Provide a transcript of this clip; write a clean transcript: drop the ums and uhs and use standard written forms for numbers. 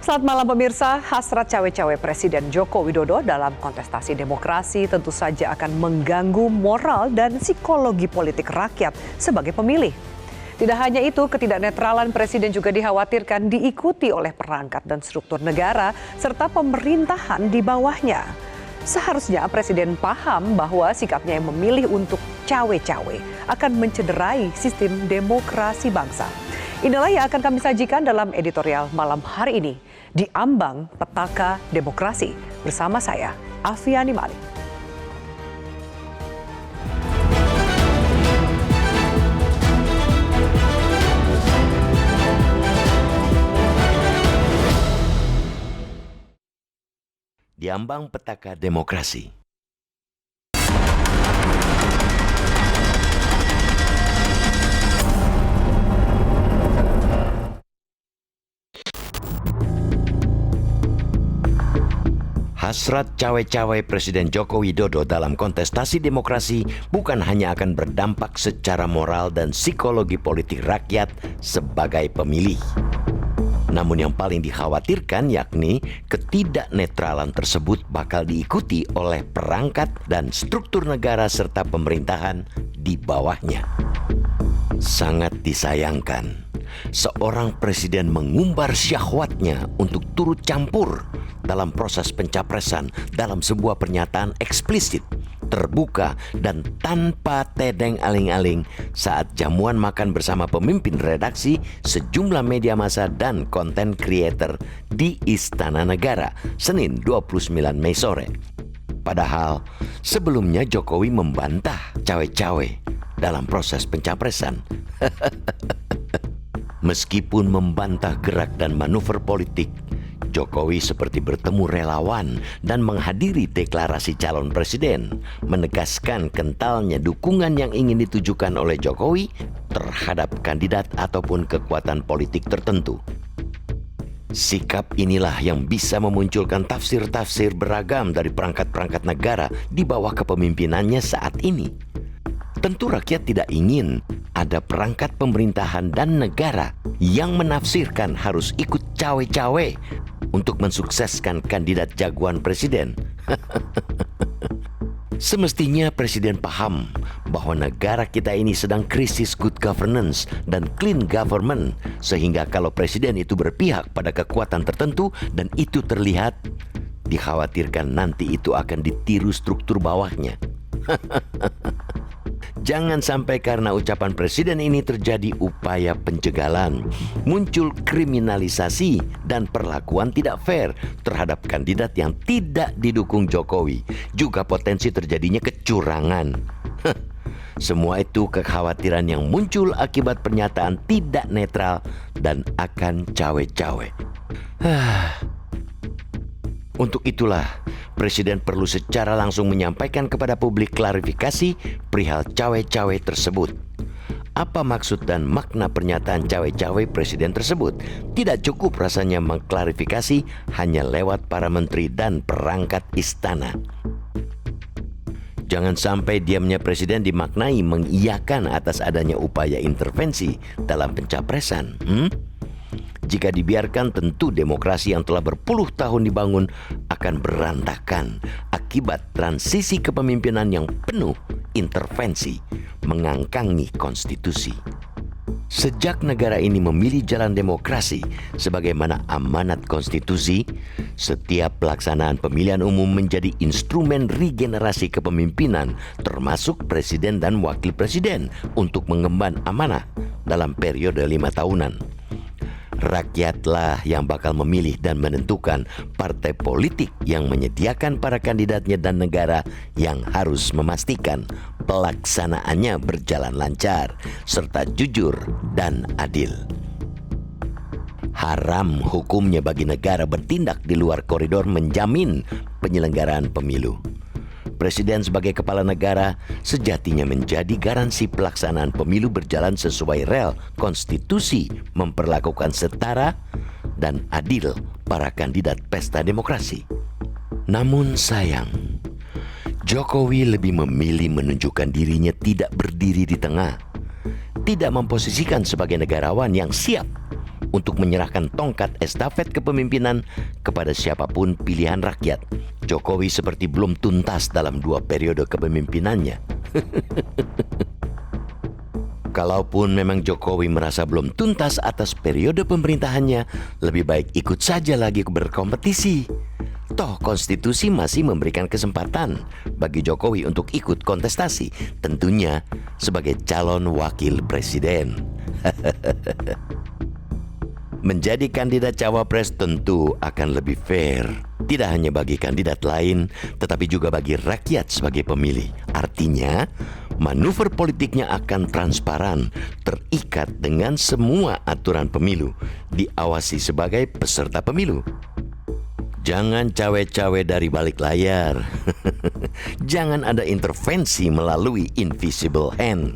Selamat malam pemirsa, hasrat cawe-cawe Presiden Joko Widodo dalam kontestasi demokrasi tentu saja akan mengganggu moral dan psikologi politik rakyat sebagai pemilih. Tidak hanya itu, ketidaknetralan Presiden juga dikhawatirkan diikuti oleh perangkat dan struktur negara serta pemerintahan di bawahnya. Seharusnya Presiden paham bahwa sikapnya yang memilih untuk cawe-cawe akan mencederai sistem demokrasi bangsa. Inilah yang akan kami sajikan dalam editorial malam hari ini di Ambang Petaka Demokrasi bersama saya, Afiani Malik. Di Ambang Petaka Demokrasi. Hasrat cawe-cawe Presiden Joko Widodo dalam kontestasi demokrasi bukan hanya akan berdampak secara moral dan psikologi politik rakyat sebagai pemilih. Namun yang paling dikhawatirkan yakni ketidaknetralan tersebut bakal diikuti oleh perangkat dan struktur negara serta pemerintahan di bawahnya. Sangat disayangkan, seorang presiden mengumbar syahwatnya untuk turut campur dalam proses pencapresan dalam sebuah pernyataan eksplisit, terbuka, dan tanpa tedeng aling-aling saat jamuan makan bersama pemimpin redaksi, sejumlah media massa, dan konten creator di Istana Negara, Senin 29 Mei sore. Padahal sebelumnya Jokowi membantah cawe-cawe dalam proses pencapresan. Meskipun membantah gerak dan manuver politik, Jokowi seperti bertemu relawan dan menghadiri deklarasi calon presiden, menegaskan kentalnya dukungan yang ingin ditujukan oleh Jokowi terhadap kandidat ataupun kekuatan politik tertentu. Sikap inilah yang bisa memunculkan tafsir-tafsir beragam dari perangkat-perangkat negara di bawah kepemimpinannya saat ini. Tentu rakyat tidak ingin ada perangkat pemerintahan dan negara yang menafsirkan harus ikut cawe-cawe untuk mensukseskan kandidat jagoan presiden. Semestinya presiden paham bahwa negara kita ini sedang krisis good governance dan clean government, sehingga kalau presiden itu berpihak pada kekuatan tertentu dan itu terlihat, dikhawatirkan nanti itu akan ditiru struktur bawahnya. Jangan sampai karena ucapan presiden ini terjadi upaya penjagalan, muncul kriminalisasi dan perlakuan tidak fair terhadap kandidat yang tidak didukung Jokowi, juga potensi terjadinya kecurangan. Semua itu kekhawatiran yang muncul akibat pernyataan tidak netral dan akan cawe-cawe. Untuk itulah, Presiden perlu secara langsung menyampaikan kepada publik klarifikasi perihal cawe-cawe tersebut. Apa maksud dan makna pernyataan cawe-cawe Presiden tersebut? Tidak cukup rasanya mengklarifikasi hanya lewat para menteri dan perangkat istana. Jangan sampai diamnya Presiden dimaknai mengiyakan atas adanya upaya intervensi dalam pencapresan. Jika dibiarkan, tentu demokrasi yang telah berpuluh tahun dibangun akan berantakan akibat transisi kepemimpinan yang penuh intervensi, mengangkangi konstitusi. Sejak negara ini memilih jalan demokrasi sebagaimana amanat konstitusi, setiap pelaksanaan pemilihan umum menjadi instrumen regenerasi kepemimpinan, termasuk presiden dan wakil presiden untuk mengemban amanah dalam periode 5 tahunan. Rakyatlah yang bakal memilih dan menentukan partai politik yang menyediakan para kandidatnya dan negara yang harus memastikan pelaksanaannya berjalan lancar serta jujur dan adil. Haram hukumnya bagi negara bertindak di luar koridor menjamin penyelenggaraan pemilu. Presiden sebagai kepala negara sejatinya menjadi garansi pelaksanaan pemilu berjalan sesuai rel konstitusi, memperlakukan setara dan adil para kandidat pesta demokrasi. Namun sayang, Jokowi lebih memilih menunjukkan dirinya tidak berdiri di tengah, tidak memposisikan sebagai negarawan yang siap untuk menyerahkan tongkat estafet kepemimpinan kepada siapapun pilihan rakyat. Jokowi seperti belum tuntas dalam 2 periode kepemimpinannya. Kalaupun memang Jokowi merasa belum tuntas atas periode pemerintahannya, lebih baik ikut saja lagi berkompetisi. Toh konstitusi masih memberikan kesempatan bagi Jokowi untuk ikut kontestasi, tentunya sebagai calon wakil presiden. Menjadi kandidat cawapres tentu akan lebih fair, tidak hanya bagi kandidat lain, tetapi juga bagi rakyat sebagai pemilih. Artinya, manuver politiknya akan transparan, terikat dengan semua aturan pemilu, diawasi sebagai peserta pemilu. Jangan cawe-cawe dari balik layar. Jangan ada intervensi melalui invisible hand.